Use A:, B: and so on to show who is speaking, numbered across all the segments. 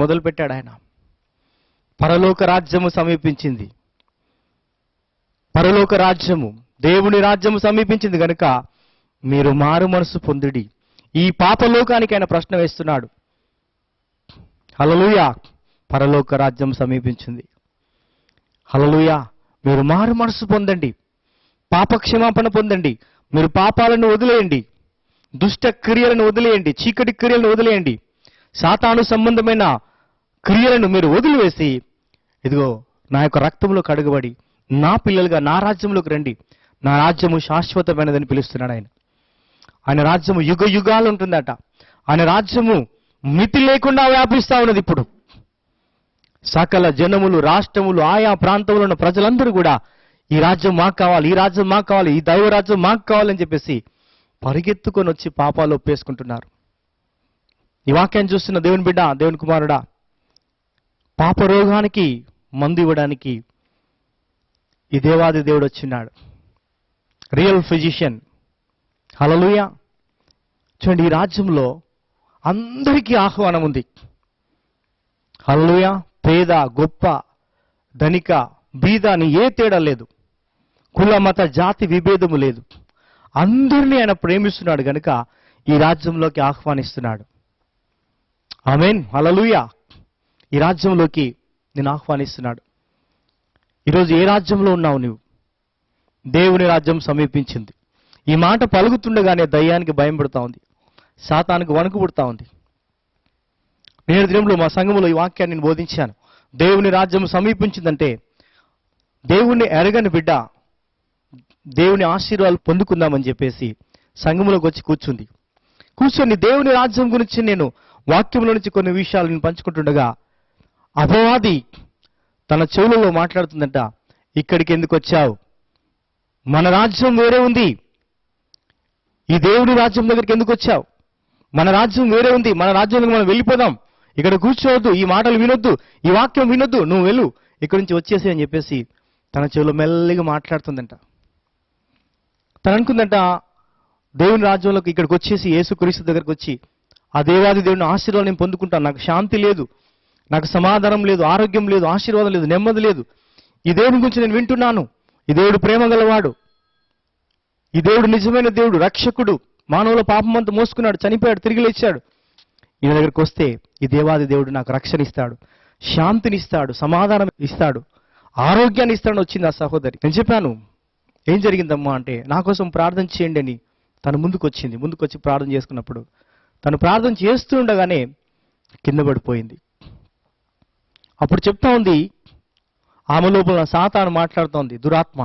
A: మొదలు పెట్టాడు ఆయన. పరలోక రాజ్యము సమీపించింది, పరలోక రాజ్యము, దేవుని రాజ్యము సమీపించింది గనుక మీరు మారు మనసు పొందుడి. ఈ పాపలోకానికి ఆయన ప్రశ్న వేస్తున్నాడు. హల్లెలూయా. పరలోక రాజ్యం సమీపించింది. హల్లెలూయా. మీరు మారు మనసు పొందండి, పాప క్షమాపణ పొందండి, మీరు పాపాలను వదిలేయండి, దుష్ట క్రియలను వదిలేయండి, చీకటి క్రియలను వదిలేయండి, సాతాను సంబంధమైన క్రియలను మీరు వదిలివేసి ఇదిగో నా యొక్క రక్తంలో కడగబడి నా పిల్లలుగా నా రాజ్యంలోకి రండి. నా రాజ్యము శాశ్వతమైనదని పిలుస్తున్నాడు ఆయన. ఆయన రాజ్యము యుగ యుగాలు ఉంటుందట. ఆయన రాజ్యము మితి లేకుండా వ్యాపిస్తా ఉన్నది. ఇప్పుడు సకల జనములు, రాష్ట్రములు, ఆయా ప్రాంతంలో ఉన్న ప్రజలందరూ కూడా ఈ రాజ్యం మాకు కావాలి, ఈ రాజ్యం మాకు కావాలి, ఈ దైవ రాజ్యం మాకు కావాలని చెప్పేసి పరిగెత్తుకొని వచ్చి పాపాలు ఒప్పేసుకుంటున్నారు. ఈ వాక్యాన్ని చూస్తున్న దేవుని బిడ్డ, దేవుని కుమారుడా, పాప రోగానికి మందు ఇవ్వడానికి ఈ దేవాది దేవుడు వచ్చినాడు. Real physician. హల్లెలూయా. చూడండి, ఈ రాజ్యంలో అందరికీ ఆహ్వానం ఉంది. హల్లెలూయా. పేద, గొప్ప, ధనిక, బీద అని ఏ తేడా లేదు. కుల, మత, జాతి విభేదము లేదు. అందరినీ ఆయన ప్రేమిస్తున్నాడు గనుక ఈ రాజ్యంలోకి ఆహ్వానిస్తున్నాడు. ఆమేన్. హల్లెలూయా. ఈ రాజ్యంలోకి నేను ఆహ్వానిస్తున్నాడు. ఈరోజు ఏ రాజ్యంలో ఉన్నావు నువ్వు? దేవుని రాజ్యం సమీపించింది. ఈ మాట పలుకుతుండగానే దయ్యానికి భయం పుడతా ఉంది, సాతానికి వణుకు పుడతా ఉంది. నేడు దినంలో మా సంఘములో ఈ వాక్యాన్ని నేను బోధించాను. దేవుని రాజ్యం సమీపించిందంటే దేవుణ్ణి ఎరగని బిడ్డ దేవుని ఆశీర్వాదాలు పొందుకుందామని చెప్పేసి సంఘములోకి వచ్చి కూర్చొని దేవుని రాజ్యం గురించి నేను వాక్యంలో నుంచి కొన్ని విషయాలు నేను పంచుకుంటుండగా అపవాది తన చెవులలో మాట్లాడుతుందంట, ఇక్కడికి ఎందుకు వచ్చావు? మన రాజ్యం వేరే ఉంది, ఈ దేవుని రాజ్యం దగ్గరికి ఎందుకు వచ్చావు? మన రాజ్యం వేరే ఉంది, మన రాజ్యంలోకి మనం వెళ్ళిపోదాం, ఇక్కడ కూర్చోవద్దు, ఈ మాటలు వినొద్దు, ఈ వాక్యం వినొద్దు, నువ్వు వెళ్ళు, ఇక్కడి నుంచి వచ్చేసి అని చెప్పేసి తన చెవులో మెల్లిగా మాట్లాడుతుందంట. తను అనుకుందంట, దేవుని రాజ్యంలోకి ఇక్కడికి వచ్చేసి యేసుక్రీస్తు దగ్గరికి వచ్చి ఆ దేవాది దేవుని ఆశీర్వాదం నేను పొందుకుంటాను, నాకు శాంతి లేదు, నాకు సమాధానం లేదు, ఆరోగ్యం లేదు, ఆశీర్వాదం లేదు, నెమ్మది లేదు, ఈ దేవుని గురించి నేను వింటున్నాను, ఈ దేవుడు ప్రేమ గలవాడు, ఈ దేవుడు నిజమైన దేవుడు, రక్షకుడు, మానవుల పాపమంతా మోసుకున్నాడు, చనిపోయాడు, తిరిగి లేచాడు. ఈయన దగ్గరికి వస్తే ఈ దేవాది దేవుడు నాకు రక్షణ ఇస్తాడు, శాంతినిస్తాడు, సమాధానం ఇస్తాడు, ఆరోగ్యాన్ని ఇస్తాడని వచ్చింది ఆ సహోదరి. నేను చెప్పాను, ఏం జరిగిందమ్మా అంటే, నా కోసం ప్రార్థన చేయండి అని తను ముందుకు వచ్చి ప్రార్థన చేసుకున్నప్పుడు తను ప్రార్థన చేస్తూ ఉండగానే కింద పడిపోయింది. అప్పుడు చెప్తా ఉంది, ఆమె లోపల సాతాను మాట్లాడుతోంది, దురాత్మ,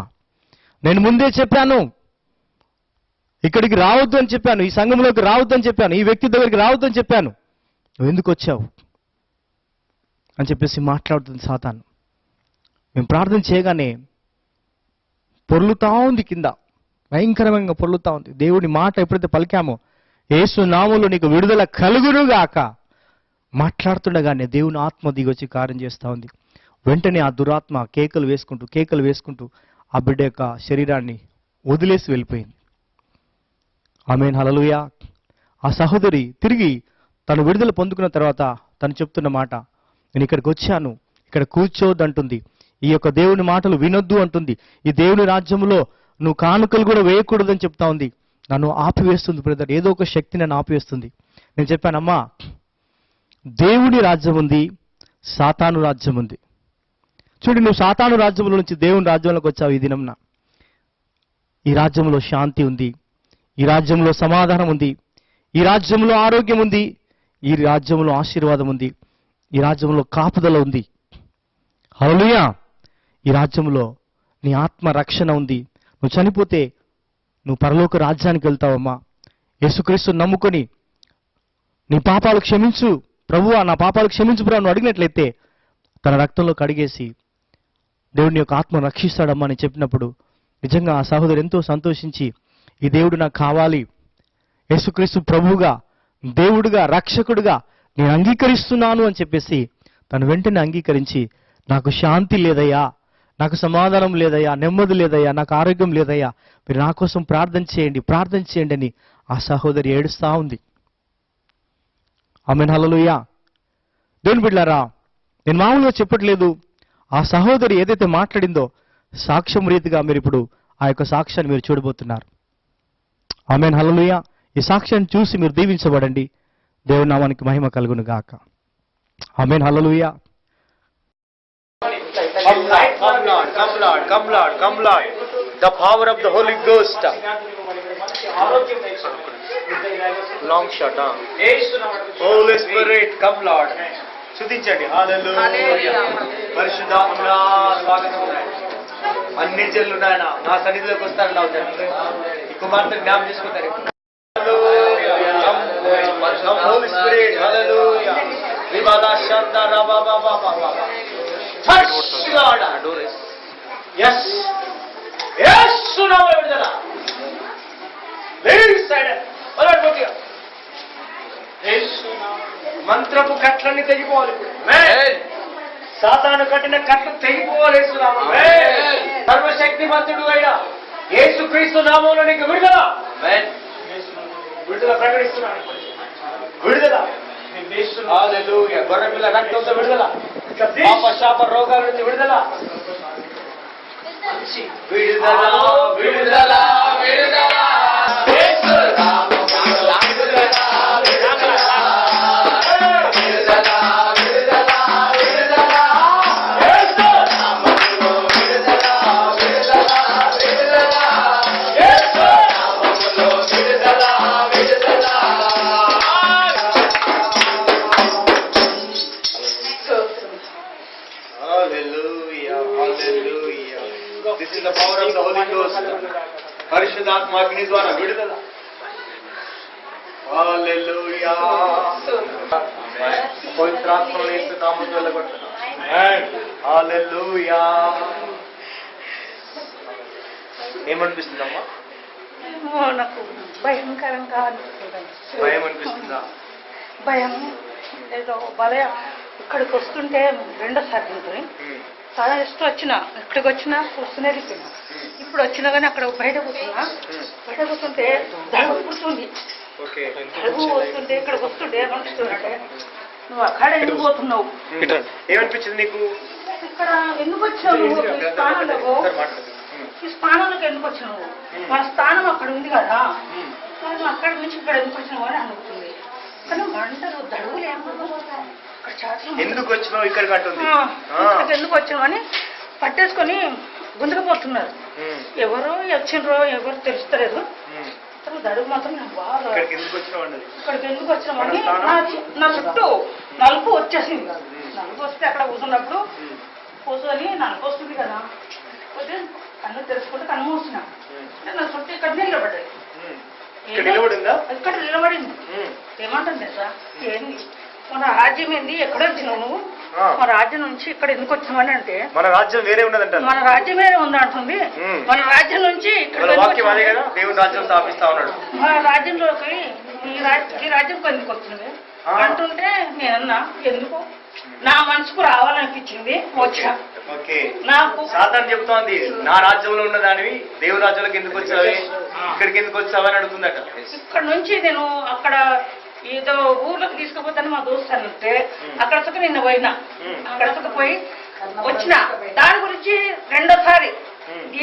A: నేను ముందే చెప్పాను ఇక్కడికి రావద్దు అని చెప్పాను, ఈ సంఘంలోకి రావద్దు అని చెప్పాను, ఈ వ్యక్తి దగ్గరికి రావద్దు అని చెప్పాను, నువ్వు ఎందుకు వచ్చావు అని చెప్పేసి మాట్లాడుతుంది సాతాను. మేము ప్రార్థన చేయగానే పొర్లుతా ఉంది, కింద భయంకరంగా పొర్లుతా ఉంది. దేవుడి మాట ఎప్పుడైతే పలికామో, యేసు నామములో నీకు విడుదల కలుగునుగాక మాట్లాడుతుండగానే దేవుని ఆత్మ దిగొచ్చి కార్యం చేస్తూ ఉంది. వెంటనే ఆ దురాత్మ కేకలు వేసుకుంటూ ఆ బిడ్డ యొక్క శరీరాన్ని వదిలేసి వెళ్ళిపోయింది. ఆమేన్. హల్లెలూయా. ఆ సహోదరి తిరిగి తను విడుదల పొందుకున్న తర్వాత తను చెప్తున్న మాట, నేను ఇక్కడికి వచ్చాను, ఇక్కడ కూర్చోవద్దు అంటుంది, ఈ యొక్క దేవుని మాటలు వినొద్దు అంటుంది, ఈ దేవుని రాజ్యంలో నువ్వు కానుకలు కూడా వేయకూడదని చెప్తా ఉంది. నన్ను ఆపివేస్తుంది బ్రదర్, ఏదో ఒక శక్తి నన్ను ఆపివేస్తుంది. నేను చెప్పానమ్మా, దేవుని రాజ్యం ఉంది, సాతాను రాజ్యం ఉంది. చూడు, నువ్వు సాతాను రాజ్యంలో నుంచి దేవుని రాజ్యంలోకి వచ్చావు. ఈ దినంన ఈ రాజ్యంలో శాంతి ఉంది, ఈ రాజ్యంలో సమాధానం ఉంది, ఈ రాజ్యంలో ఆరోగ్యం ఉంది, ఈ రాజ్యంలో ఆశీర్వాదం ఉంది, ఈ రాజ్యంలో కాపుదల ఉంది. హల్లెలూయా. ఈ రాజ్యంలో నీ ఆత్మ రక్షణ ఉంది. నువ్వు చనిపోతే నువ్వు పరలోక రాజ్యానికి వెళ్తావమ్మా. యేసుక్రీస్తుని నమ్ముకొని నీ పాపాలు క్షమించు ప్రభువా, నా పాపాలు క్షమించు ప్రభు నువ్వు అడిగినట్లయితే తన రక్తంలో కడిగేసి దేవుడిని యొక్క ఆత్మ రక్షిస్తాడమ్మా అని చెప్పినప్పుడు నిజంగా ఆ సహోదరు ఎంతో సంతోషించి, ఈ దేవుడు నాకు కావాలి, యేసుక్రీస్తు ప్రభువుగా, దేవుడుగా, రక్షకుడుగా నేను అంగీకరిస్తున్నాను అని చెప్పేసి తను వెంటనే అంగీకరించి, నాకు శాంతి లేదయ్యా, నాకు సమాధానం లేదయ్యా, నెమ్మది లేదయ్యా, నాకు ఆరోగ్యం లేదయ్యా, మీరు నా కోసం ప్రార్థన చేయండి అని ఆ సహోదరి ఏడుస్తూ ఉంది. ఆమేన్. హల్లెలూయా. దేవుని బిడ్డలారా, నేను మామూలుగా చెప్పట్లేదు. ఆ సహోదరి ఏదైతే మాట్లాడిందో సాక్ష్యం రీతిగా మీరు ఇప్పుడు ఆ యొక్క సాక్ష్యాన్ని మీరు చూడబోతున్నారు. ఆమేన్, హల్లెలూయా. ఈ సాక్ష్యాన్ని చూసి మీరు దీవించబడండి. దేవుని నామానికి మహిమ కలుగును గాక. ఆమేన్, హల్లెలూయా.
B: Come Lord, come Lord, come Lord, come Lord, come Lord. The power of the Holy Ghost. Long shot, huh? Holy Spirit, come Lord. స్తుతించండి. హల్లెలూయా. పరిశుద్ధాత్మా స్వాగతం. అన్ని జనులు నాయన నా సన్నిధిలోకి వస్తారని అవుతారు. ఈ కుమార్తె జ్ఞాపకం చేసుకుంటారు. Holy Spirit, hallelujah. Vivada Shanta Raba Baba Baba. Touch Lord. Yes. Yes, సునామ విడుదల. Ladies side. Alright, go here. Yes. మంత్రపు కట్లన్నీ తెగిపోవాలి ఇప్పుడు. ఆమేన్. సాతాను కట్టిన కట్లు తెగిపోవాలి యేసునామం. ఆమేన్. సర్వశక్తిమంతుడు అయిన యేసుక్రీస్తు నామములో నీకు విడుదల. ఆమేన్. విడుదల ప్రకటిస్తున్నాను. విడుదల. హల్లెలూయా. గొర్రెపిల్ల రక్తంతో విడుదల. పాప శాప రోగాల నుంచి విడుదల. విడుదల విడుదల విడుదల. యేసు నామములో విడుదల. This is the power of the Holy Ghost. పరిశుద్ధాత్మ అగ్ని ద్వారా విడుదల. హల్లెలూయా. పవిత్రాత్మను యేసు నామములో వెళ్ళగొట్టును. ఆమేన్. హల్లెలూయా. ఏమనిపిస్తుందమ్మా?
C: నాకు భయంకరంగా అనిపిస్తుంది.
B: భయం అనిపిస్తుందా?
C: భయం ఏదో భయం. ఇక్కడికి వస్తుంటే రెండోసారి ఉంటుంది. చాలా ఇష్టం వచ్చినా ఇక్కడికి వచ్చినా కూర్చునే వెళ్ళిపోయినా. ఇప్పుడు వచ్చినా కానీ అక్కడ బయట కూర్చున్నా. బయట కూర్చుంటే దడుగు పుడుతుంది. దడుగు వస్తుంటే ఇక్కడికి వస్తుంటే ఏమనిపిస్తుందంటే నువ్వు అక్కడ ఎందుకు పోతున్నావు?
B: ఏమనిపించింది నీకు?
C: ఇక్కడ ఎందుకు వచ్చినావు నువ్వు? ఈ స్థానంలో ఈ స్థానంలోకి ఎందుకు వచ్చినావు? మన స్థానం అక్కడ ఉంది కదా, నువ్వు అక్కడి నుంచి ఇక్కడ ఎందుకు వచ్చినావు అని అనుకుంటుంది. కానీ మంటలు దడుగులు ఏమనుకుంటారు?
B: ఎందుకు వచ్చినావు ఇక్కడికి అంటుంది.
C: ఎందుకు వచ్చినావు అని పట్టేసుకొని గుంజుకుపోతున్నారు. ఎవరు వచ్చిండ్రో ఎవరు తెలుస్తలేదు. దడుగు మాత్రం నేను బాగా ఇక్కడికి ఎందుకు వచ్చినామని నా చుట్టూ నలుపు వచ్చేసింది. నలుపు వస్తే అక్కడ కూర్చున్నప్పుడు కూర్చొని నలుపు వస్తుంది కదా, పోతే కన్ను తెలుసుకుంటే కన్ను మూసిన నా చుట్టూ ఇక్కడ నిలబడ్డాయి. ఇక్కడ నిలబడింది. ఏమంటుంది సార్? ఏంది మన రాజ్యం ఏంది? ఎక్కడ వచ్చినావు నువ్వు? మన రాజ్యం నుంచి ఇక్కడ ఎందుకు వచ్చినామని అంటే
B: మన రాజ్యం వేరే ఉన్నదంట.
C: మన రాజ్యం వేరే ఉంది అంటుంది. మన రాజ్యం నుంచి ఇక్కడ
B: దేవుని రాజ్యం స్థాపిస్తా ఉన్నాడు.
C: మన రాజ్యంలోకి ఈ రాజ్యం ఎందుకు వచ్చింది అంటుంటే నేనన్నా ఎందుకు నా మనసుకు రావాలనిపించింది వచ్చా. నాకు
B: సాతాను చెప్తోంది నా రాజ్యంలో ఉన్న దానివి దేవుని రాజ్యంలోకి ఎందుకు వచ్చావి, ఇక్కడికి ఎందుకు వచ్చావని అడుగుతుందట.
C: ఇక్కడ నుంచి నేను అక్కడ ఏదో ఊర్లోకి తీసుకుపోతాను మా దోస్తు అంటే అక్కడ నిన్న పోయినా. అక్కడ పోయి వచ్చిన దాని గురించి రెండోసారి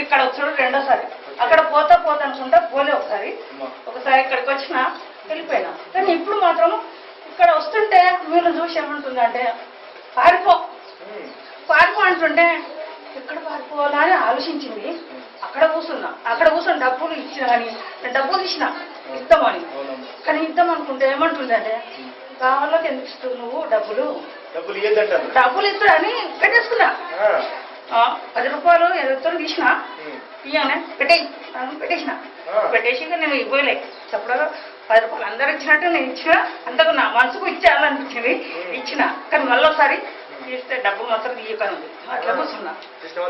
C: ఇక్కడ వచ్చాడు. రెండోసారి అక్కడ పోతా అనుకుంటా పోలే. ఒకసారి ఇక్కడికి వచ్చిన వెళ్ళిపోయినా. కానీ ఇప్పుడు మాత్రం ఇక్కడ వస్తుంటే మీరు చూసి ఏమంటుందంటే పారిపో అంటుంటే ఎక్కడ పారిపోవాలా అని ఆలోచించింది. అక్కడ కూర్చుని డబ్బులు ఇచ్చిన కానీ నేను డబ్బులు ఇచ్చిన ఇద్దామని. కానీ ఇద్దాం అనుకుంటే ఏమంటుందంటే కావాలోకి ఎందుకు ఇస్తావు నువ్వు డబ్బులు ఇస్తాడని పెట్టేసుకున్నా. 10 రూపాయలు 20 తీసిన ఇయ్యనే పెట్టేసిన. పెట్టేసి నేను ఇవ్వలే. అప్పుడు 10 రూపాయలు అందరు ఇచ్చినట్టు నేను ఇచ్చిన. అంతకు నా మనసుకు ఇచ్చేయాలనిపించింది, ఇచ్చిన. కానీ మళ్ళీ ఒకసారి తీస్తే డబ్బు మాత్రం తీయకనుంది. అట్లా కూర్చున్నా.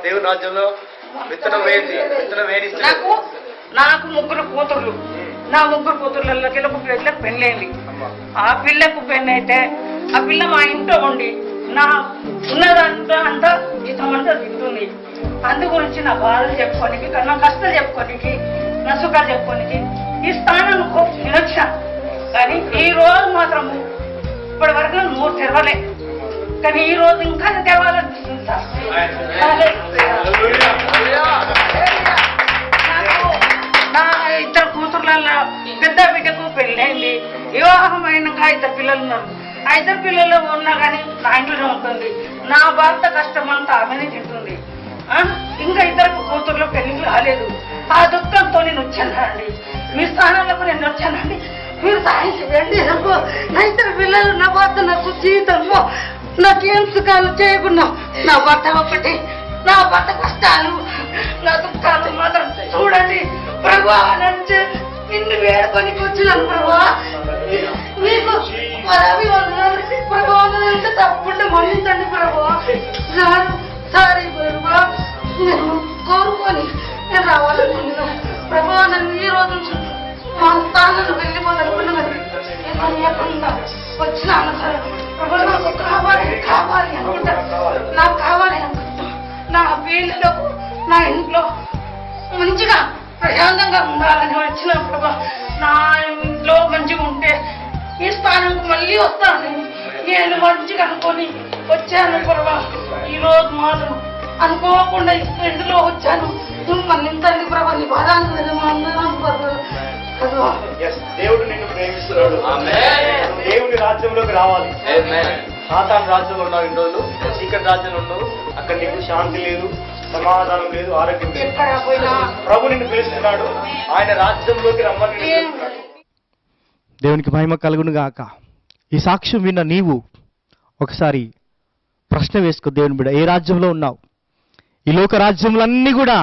B: దేవుని రాజ్యంలో
C: నాకు 3 కూతుర్లు. నా 3 కూతుర్లకి ఒక పిల్ల పెళ్ళైంది. ఆ పిల్లకు పెళ్ళైతే ఆ పిల్ల మా ఇంట్లో ఉండి నా ఉన్నదంతా జీతం అంతా తింటుంది. అందు గురించి నా బాధలు చెప్పుకోనికి, నా కష్టాలు చెప్పుకోనికి, నా సుఖాలు చెప్పుకోనికి ఈ స్థానం నేను వచ్చా. కానీ ఈ రోజు మాత్రము ఇప్పటి వరకు నోరు తెరవలే. కానీ ఈ రోజు ఇంకా తేవాలనిపిస్తుంది సార్. నా ఇద్దరు కూతుర్లలో పెద్ద బిడ్డకు పెళ్ళైంది, వివాహం అయినాక 2 పిల్లలు ఉన్నారు. 2 పిల్లలు ఉన్నా కానీ నా ఇంట్లోనే ఉంటుంది. నా భర్త కష్టం అంతా ఆమెనే తింటుంది. ఇంకా 2 కూతుర్లు పెళ్లి కాలేదు. ఆ దుఃఖంతో నేను వచ్చానండి. మీ స్థానంలోకి నేను వచ్చానండి. మీరు సాయం చేయండి. నా 2 పిల్లలు, నా భర్త, నాకు జీవితంలో నాకేం సుఖాలు చేయకున్నా నా భర్త ఒకటి, నా భర్త కష్టాలు, నా దుఃఖాలు మాత్రం చూడండి ప్రభా. నుంచి నిన్ను వేడుకొని వచ్చినాను ప్రభా. మీకు ప్రభా తప్పకుండా మన్నించండి ప్రభా. సారీ ప్రభా, నేను కోరుకొని నేను రావాలనుకుంటున్నాను ప్రభా. నన్ను ఈ రోజు మా స్థానాన్ని వెళ్ళిపోవాలనుకున్నాను. వచ్చినాను సార్ ప్రభా. నాకు కావాలి అనుకుంటా, నాకు కావాలి అనుకుంటా. నా వీళ్ళకు నా ఇంట్లో మంచిగా ప్రశాంతంగా ఉండాలని వచ్చిన ప్రభా. నా ఇంట్లో మంచిగా ఉంటే ఈ స్థానంకు మళ్ళీ వస్తాను. నేను మంచిగా అనుకొని వచ్చాను ప్రభా. ఈ రోజు మాత్రం అనుకోకుండా ఇంట్లో వచ్చాను. నువ్వు మన్నించండి ప్రభా. నీ బాధాన్ని
B: దేవుడు నిన్ను ప్రేమిస్తున్నాడు. దేవుని రాజ్యంలోకి రావాలి. సాతాను రాజ్యంలో ఉన్నావు ఇన్ని రోజులు, చీకటి రాజ్యంలో ఉన్నావు. అక్కడ నీకు శాంతి లేదు, సమాధానం లేదు, ఆరోగ్యం లేదు. ప్రభు నిన్ను పిలుస్తున్నాడు. ఆయన రాజ్యంలోకి రమ్మని.
A: దేవునికి మహిమ కలుగును గాక. ఈ సాక్ష్యం విన్న నీవు ఒకసారి ప్రశ్న వేసుకో. దేవుని బిడ్డ, ఏ రాజ్యంలో ఉన్నావు? ఈ లోక రాజ్యములన్నీ కూడా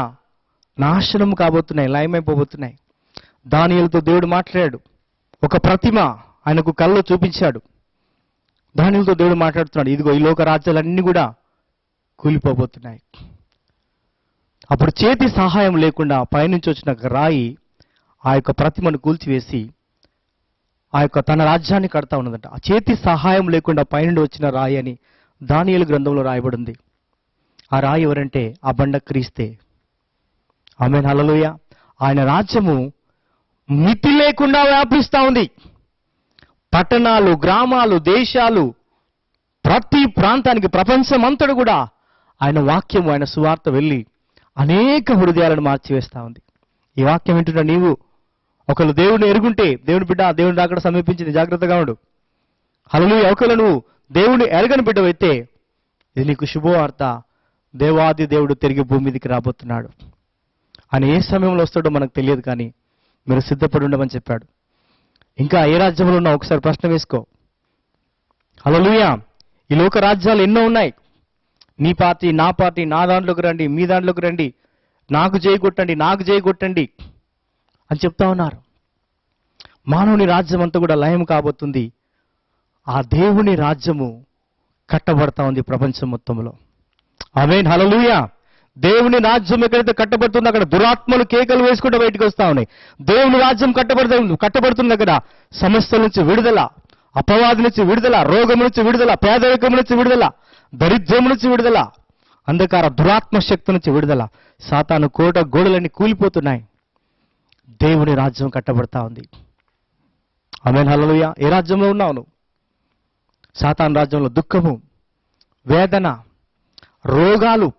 A: నాశనం కాబోతున్నాయి, లయమైపోబోతున్నాయి. దానియేలుతో దేవుడు మాట్లాడాడు. ఒక ప్రతిమ ఆయనకు కళ్ళు చూపించాడు. దానియేలుతో దేవుడు మాట్లాడుతున్నాడు, ఇదిగో ఈ లోక రాజ్యాలన్నీ కూడా కూలిపోబోతున్నాయి. అప్పుడు చేతి సహాయం లేకుండా పైనుంచి వచ్చిన రాయి ఆ యొక్క ప్రతిమను కూల్చివేసి ఆ యొక్క తన రాజ్యాన్ని కడతా ఉన్నదంట. ఆ చేతి సహాయం లేకుండా పైనుండి వచ్చిన రాయి అని దానియేలు గ్రంథంలో రాయబడింది. ఆ రాయి ఎవరంటే ఆ బండ క్రీస్తే. ఆమేన్, హల్లెలూయా. ఆయన రాజ్యము మితి లేకుండా వ్యాపిస్తా ఉంది. పట్టణాలు, గ్రామాలు, దేశాలు, ప్రతి ప్రాంతానికి, ప్రపంచం అంతటా కూడా ఆయన వాక్యము, ఆయన సువార్త వెళ్ళి అనేక హృదయాలను మార్చివేస్తా ఉంది. ఈ వాక్యం వింటున్న నీవు ఒకళ్ళు దేవుడిని ఎరుగుంటే, దేవుని బిడ్డ, దేవుని అక్కడ సమీపించింది, జాగ్రత్తగా ఉండు. హల్లెలూయా. ఒకళ్ళు నువ్వు దేవుని ఎరగని బిడ్డవైతే ఇది నీకు శుభవార్త. దేవాది దేవుడు తిరిగి భూమి మీదకి రాబోతున్నాడు. ఆయన ఏ సమయంలో వస్తాడో మనకు తెలియదు, కానీ మీరు సిద్ధపడి ఉండమని చెప్పాడు. ఇంకా ఏ రాజ్యంలో ఉన్నా ఒకసారి ప్రశ్న వేసుకో. హల్లెలూయా. ఈ లోక రాజ్యాలు ఎన్నో ఉన్నాయి. నీ పార్టీ, నా పార్టీ, నా దాంట్లోకి రండి, మీ దాంట్లోకి రండి, నాకు చేయగొట్టండి, నాకు చేయగొట్టండి అని చెప్తా ఉన్నారు. మానవుని రాజ్యం అంతా కూడా లయం కాబోతుంది. ఆ దేవుని రాజ్యము కట్టబడతా ఉంది ప్రపంచం మొత్తంలో. ఆమేన్, హల్లెలూయా. దేవుని రాజ్యం ఎక్కడైతే కట్టబడుతుందో అక్కడ దురాత్మలు కేకలు వేసుకుంటూ బయటకు వస్తా ఉన్నాయి. దేవుని రాజ్యం కట్టబడుతున్న దగ్గర సమస్యల నుంచి విడుదల, అపవాది నుంచి విడుదల, రోగం నుంచి విడుదల, పేదరికం నుంచి విడుదల, దరిద్రం నుంచి విడుదల, అంధకార దురాత్మ శక్తి నుంచి విడుదల. సాతాను కోట గోడలన్నీ కూలిపోతున్నాయి. దేవుని రాజ్యం కట్టబడతా ఉంది. ఆమేన్, హల్లెలూయా. ఏ రాజ్యంలో ఉన్నావు నువ్వు? సాతాను రాజ్యంలో దుఃఖము, వేదన, రోగాలు,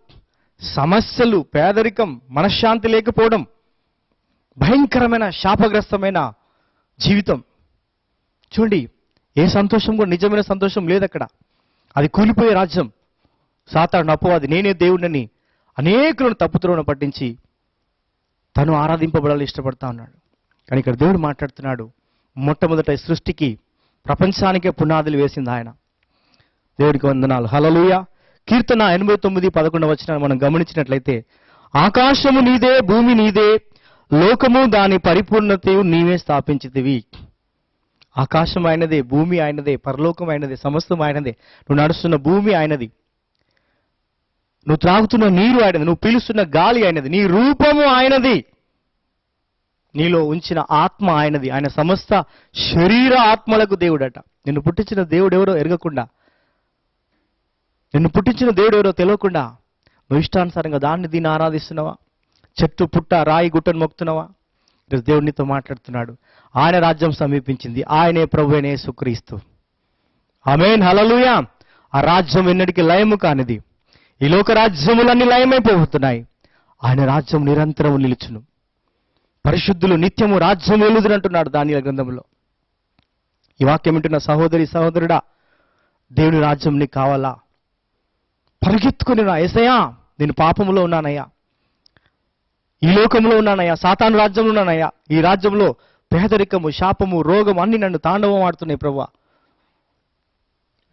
A: సమస్యలు, పేదరికం, మనశ్శాంతి లేకపోవడం, భయంకరమైన శాపగ్రస్తమైన జీవితం. చూడండి, ఏ సంతోషం కూడా నిజమైన సంతోషం లేదు అక్కడ. అది కూలిపోయే రాజ్యం. సాతాను అపవాది నేనే దేవుడిని అనేకులను తప్పుత్రోవన పట్టించి తను ఆరాధింపబడాలని ఇష్టపడతా ఉన్నాడు. కానీ ఇక్కడ దేవుడు మాట్లాడుతున్నాడు, మొట్టమొదట ఈ సృష్టికి, ప్రపంచానికే పునాదులు వేసింది ఆయన. దేవుడికి వందనాలు. హల్లెలూయా. కీర్తన 89:11 మనం గమనించినట్లయితే, ఆకాశము నీదే, భూమి నీదే, లోకము దాని పరిపూర్ణతయు నీవే స్థాపించితివి. ఆకాశం ఆయనదే, భూమి ఆయనదే, పరలోకం ఆయనదే, సమస్తం ఆయనదే. నువ్వు నడుస్తున్న భూమి ఆయనది, నువ్వు త్రాగుతున్న నీరు ఆయనది, నువ్వు పీలుస్తున్న గాలి ఆయనది, నీ రూపము ఆయనది, నీలో ఉంచిన ఆత్మ ఆయనది. ఆయన సమస్త శరీర ఆత్మలకు దేవుడట. నిన్ను పుట్టించిన దేవుడు ఎవరో ఎరగకుండా, నిన్ను పుట్టించిన దేవుడు ఎవరో తెలియకుండా నువ్వు ఇష్టానుసారంగా దాన్ని దీన్ని ఆరాధిస్తున్నావా? చెట్టు, పుట్ట, రాయి, గుట్టను మొక్కుతున్నావా? ఈరోజు దేవుడు నీతో మాట్లాడుతున్నాడు. ఆయన రాజ్యం సమీపించింది. ఆయనే ప్రభువైన యేసుక్రీస్తు. ఆమేన్, హల్లెలూయా. ఆ రాజ్యం ఎన్నటికీ లయము కానిది. ఈ లోక రాజ్యములన్నీ లయమైపోతున్నాయి, ఆయన రాజ్యం నిరంతరం నిలుచును. పరిశుద్ధులు నిత్యము రాజ్యం వెలుదురంటున్నాడు దానియేలు గ్రంథంలో. ఈ వాక్యం వింటున్న సహోదరి సహోదరుడా, దేవుని రాజ్యం నీకు కావాలా? పరిగెత్తుకుని రా, యేసయ్యా నేను పాపములో ఉన్నానయ్యా, ఈ లోకంలో ఉన్నానయ్యా, సాతాను రాజ్యంలో ఉన్నానయ్యా, ఈ రాజ్యంలో పేదరికము, శాపము, రోగం అన్ని నన్ను తాండవం ఆడుతున్నాయి ప్రభువా,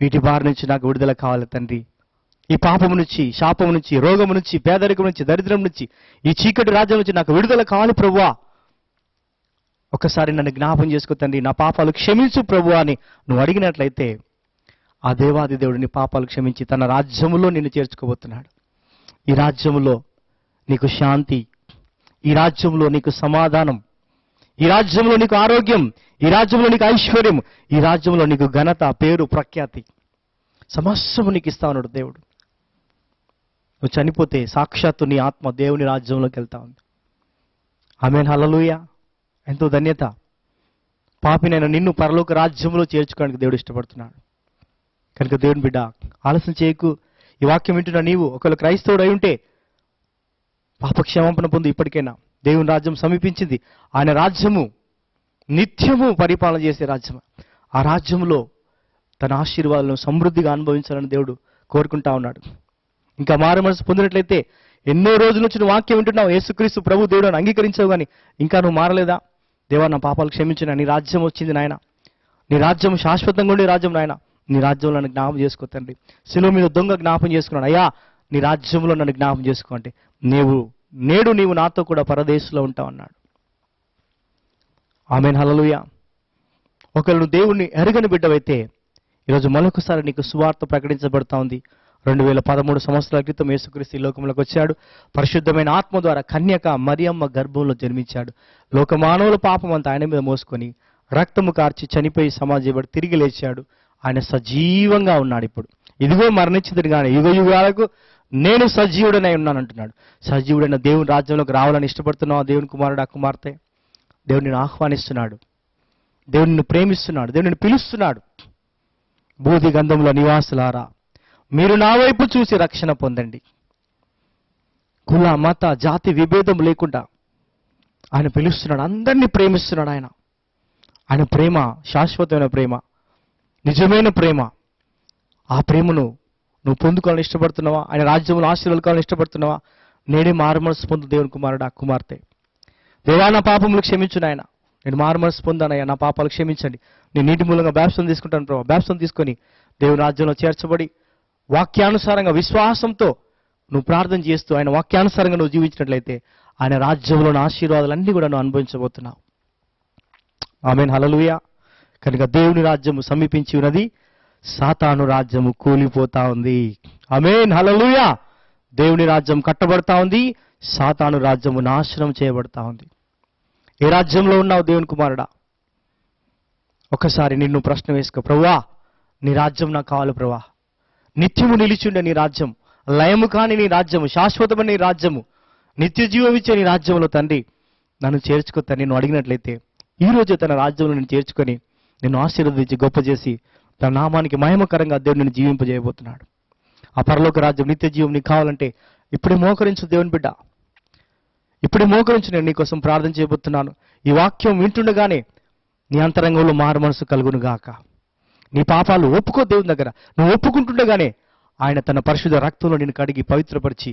A: వీటి బారి నుంచి నాకు విడుదల కావాలి తండ్రి. ఈ పాపము నుంచి, శాపము నుంచి, రోగము నుంచి, పేదరికం నుంచి, దరిద్రం నుంచి, ఈ చీకటి రాజ్యం నుంచి నాకు విడుదల కావాలి ప్రభువా. ఒకసారి నన్ను జ్ఞాపం చేసుకో తండ్రి, నా పాపాలు క్షమించు ప్రభువా అని నువ్వు అడిగినట్లయితే ఆ దేవాది దేవుడు నీ పాపాలు క్షమించి తన రాజ్యములో నిన్ను చేర్చుకోబోతున్నాడు. ఈ రాజ్యములో నీకు శాంతి, ఈ రాజ్యంలో నీకు సమాధానం, ఈ రాజ్యంలో నీకు ఆరోగ్యం, ఈ రాజ్యంలో నీకు ఐశ్వర్యం, ఈ రాజ్యంలో నీకు ఘనత, పేరు, ప్రఖ్యాతి సమస్తము నీకు ఇస్తా ఉన్నాడు దేవుడు. నువ్వు చనిపోతే సాక్షాత్తు నీ ఆత్మ దేవుని రాజ్యంలోకి వెళ్తా ఉంది. ఆమేన్, హల్లెలూయా. ఎంతో ధన్యత. పాపినైనా నిన్ను పరలోక రాజ్యంలో చేర్చుకోవడానికి దేవుడు ఇష్టపడుతున్నాడు. కనుక దేవుని బిడ్డ, ఆలస్యం చేయకు. ఈ వాక్యం వింటున్న నీవు ఒకవేళ క్రైస్తవుడు అయి ఉంటే పాప క్షమాపణ పొందు. ఇప్పటికైనా దేవుని రాజ్యం సమీపించింది. ఆయన రాజ్యము నిత్యము పరిపాలన చేసే రాజ్యం. ఆ రాజ్యంలో తన ఆశీర్వాదాలను సమృద్ధిగా అనుభవించాలని దేవుడు కోరుకుంటా ఉన్నాడు. ఇంకా మారు మనసు పొందినట్లయితే, ఎన్నో రోజుల నుంచి నువ్వు వాక్యం వింటున్నావు, యేసుక్రీస్తు ప్రభు దేవుడు అని అంగీకరించావు, కానీ ఇంకా నువ్వు మారలేదా? దేవా నా పాపాలు క్షమించిన, నీ రాజ్యం వచ్చింది నాయన, నీ రాజ్యం శాశ్వతంగా ఉండే రాజ్యం నాయన, నీ రాజ్యంలో నన్ను జ్ఞాపం చేసుకో తండ్రి. శిలువ మీద దొంగ జ్ఞాపం చేసుకున్నాడు, అయ్యా నీ రాజ్యంలో నన్ను జ్ఞాపం చేసుకో అంటే, నేడు నీవు నాతో కూడా పరదేశంలో ఉంటావు అన్నాడు. ఆమేన్, హల్లెలూయా. ఒకవేళ నువ్వు దేవుణ్ణి ఎరగని బిడ్డవైతే ఈరోజు మరొకసారి నీకు సువార్త ప్రకటించబడతా ఉంది. 2013 సంవత్సరాల క్రితం యేసుక్రీస్తు ఈ లోకంలోకి వచ్చాడు. పరిశుద్ధమైన ఆత్మ ద్వారా కన్యక మరియమ్మ గర్భంలో జన్మించాడు. లోకమానవుల పాపం అంతా ఆయన మీద మోసుకొని రక్తము కార్చి చనిపోయి సమాజీయబడి తిరిగి లేచాడు. ఆయన సజీవంగా ఉన్నాడు. ఇప్పుడు ఇదిగో మరణించింది కానీ యుగ యుగాలకు నేను సజీవుడనై ఉన్నాను అంటున్నాడు. సజీవుడైన దేవుని రాజ్యంలోకి రావాలని ఇష్టపడుతున్నావు దేవుని కుమారుడు, ఆ కుమార్తె? దేవుడిని ఆహ్వానిస్తున్నాడు, దేవుడిని ప్రేమిస్తున్నాడు, దేవుడిని పిలుస్తున్నాడు. బూది గంధముల నివాసులారా, మీరు నా వైపు చూసి రక్షణ పొందండి. కుల, మత, జాతి విభేదం లేకుండా ఆయన పిలుస్తున్నాడు, అందరినీ ప్రేమిస్తున్నాడు. ఆయన ప్రేమ శాశ్వతమైన ప్రేమ, నిజమైన ప్రేమ. ఆ ప్రేమను నువ్వు పొందుకోవాలని ఇష్టపడుతున్నావా? ఆయన రాజ్యంలో ఆశీర్వాదాలను ఇష్టపడుతున్నావా? నేడే మారుమనసు పొందు దేవుని కుమారుడు, ఆ కుమార్తె. దేవా నా పాపములు క్షమించు నాయన, నేను మారుమనసు పొందానయ్యా, నా పాపాలు క్షమించండి, నేను నీటి మూలంగా బాప్తిసం తీసుకుంటాను ప్రభావ. బాప్తిసం తీసుకొని దేవుని రాజ్యంలో చేర్చబడి వాక్యానుసారంగా విశ్వాసంతో నువ్వు ప్రార్థన చేస్తూ ఆయన వాక్యానుసారంగా నువ్వు జీవించినట్లయితే ఆయన రాజ్యంలోని ఆశీర్వాదాలన్నీ కూడా నువ్వు అనుభవించబోతున్నావు. ఆమేన్, హల్లెలూయా. కనుక దేవుని రాజ్యము సమీపించి ఉన్నది, సాతాను రాజ్యము కూలిపోతా ఉంది. ఆమేన్, హల్లెలూయా. దేవుని రాజ్యం కట్టబడతా ఉంది, సాతాను రాజ్యము నాశనం చేయబడతా ఉంది. ఏ రాజ్యంలో ఉన్నావు దేవుని కుమారుడా? ఒకసారి నిన్ను ప్రశ్న వేసుకో. ప్రభువా నీ రాజ్యం నాకు కావాలి ప్రభువా, నిత్యము నిలిచిండే నీ రాజ్యం, లయము కాని నీ రాజ్యము, శాశ్వతమైన నీ రాజ్యము, నిత్య జీవం ఇచ్చే నీ రాజ్యంలో తండ్రి నన్ను చేర్చుకో తండ్రి. నిన్ను అడిగినట్లయితే ఈ రోజు తన రాజ్యంలో నేను చేర్చుకొని నిన్ను ఆశీర్వదించి గొప్ప చేసి తన నామానికి మహిమకరంగా దేవుడు నిన్ను జీవింపజేయబోతున్నాడు. ఆ పరలోక రాజ్యం, నిత్య జీవం నీకు కావాలంటే ఇప్పుడే మోకరించు దేవుని బిడ్డ, ఇప్పుడే మోకరించి నేను నీకోసం ప్రార్థన చేయబోతున్నాను. ఈ వాక్యం వింటుండగానే నీ అంతరంగంలో మారు మనసు కలుగును గాక. నీ పాపాలు ఒప్పుకో దేవుని దగ్గర. నువ్వు ఒప్పుకుంటుండగానే ఆయన తన పరిశుద్ధ రక్తంలో నిన్ను కడిగి పవిత్రపరిచి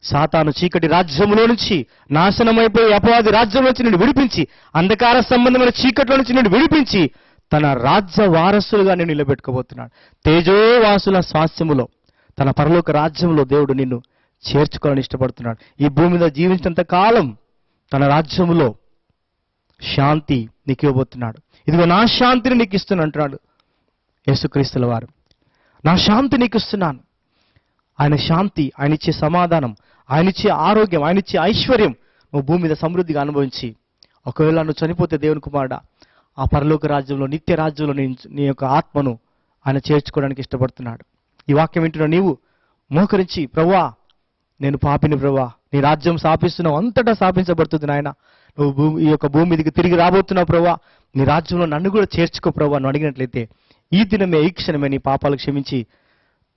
A: సాతాను చీకటి రాజ్యంలో నుంచి, నాశనమైపోయి అపవాది రాజ్యం నుంచి నిన్ను విడిపించి, అంధకార సంబంధమైన చీకట్లో నుంచి నిన్ను విడిపించి తన రాజ్య వారసులుగా నేను నిలబెట్టుకోబోతున్నాడు. తేజోవాసుల స్వాస్థ్యములో, తన పరలోక రాజ్యంలో దేవుడు నిన్ను చేర్చుకోవాలని ఇష్టపడుతున్నాడు. ఈ భూమి మీద జీవించినంత కాలం తన రాజ్యములో శాంతి నీకు ఇవ్వబోతున్నాడు. ఇదిగో నా శాంతిని నీకు ఇస్తున్నాను అంటున్నాడు యేసుక్రీస్తుల వారు. నా శాంతి నీకు ఇస్తున్నాను. ఆయన శాంతి, ఆయన ఇచ్చే సమాధానం, ఆయన ఇచ్చే ఆరోగ్యం, ఆయన ఇచ్చే ఐశ్వర్యం నువ్వు భూమి మీద సమృద్ధిగా అనుభవించి ఒకవేళ నువ్వు చనిపోతే దేవుని కుమారుడా ఆ పరలోక రాజ్యంలో, నిత్య రాజ్యంలో నీ యొక్క ఆత్మను ఆయన చేర్చుకోవడానికి ఇష్టపడుతున్నాడు. ఈ వాక్యం వింటున్న నీవు మోకరించి, ప్రభువా నేను పాపిని ప్రభువా, నీ రాజ్యం స్థాపిస్తున్నావు, అంతటా స్థాపించబడుతుంది నాయన, నువ్వు ఈ యొక్క భూమి మీదకి తిరిగి రాబోతున్నావు ప్రభువా, నీ రాజ్యంలో నన్ను కూడా చేర్చుకో ప్రభువా నువ్వు అడిగినట్లయితే ఈ దినమే, ఈ క్షణమే నీ పాపాలు క్షమించి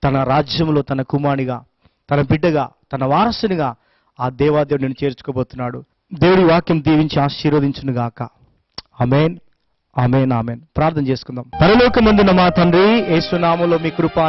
A: తన రాజ్యంలో తన కుమారునిగా, తన బిడ్డగా, తన వారసునిగా ఆ దేవాదేవుడు నిన్ను చేర్చుకోబోతున్నాడు. దేవుడి వాక్యం దీవించి ఆశీర్వదించును గాక. ఆమేన్, ఆమేన్, ఆమేన్. ప్రార్థన చేసుకుందాం. పరలోకమందున్న మా తండ్రి, యేసు నామములో మీ కృప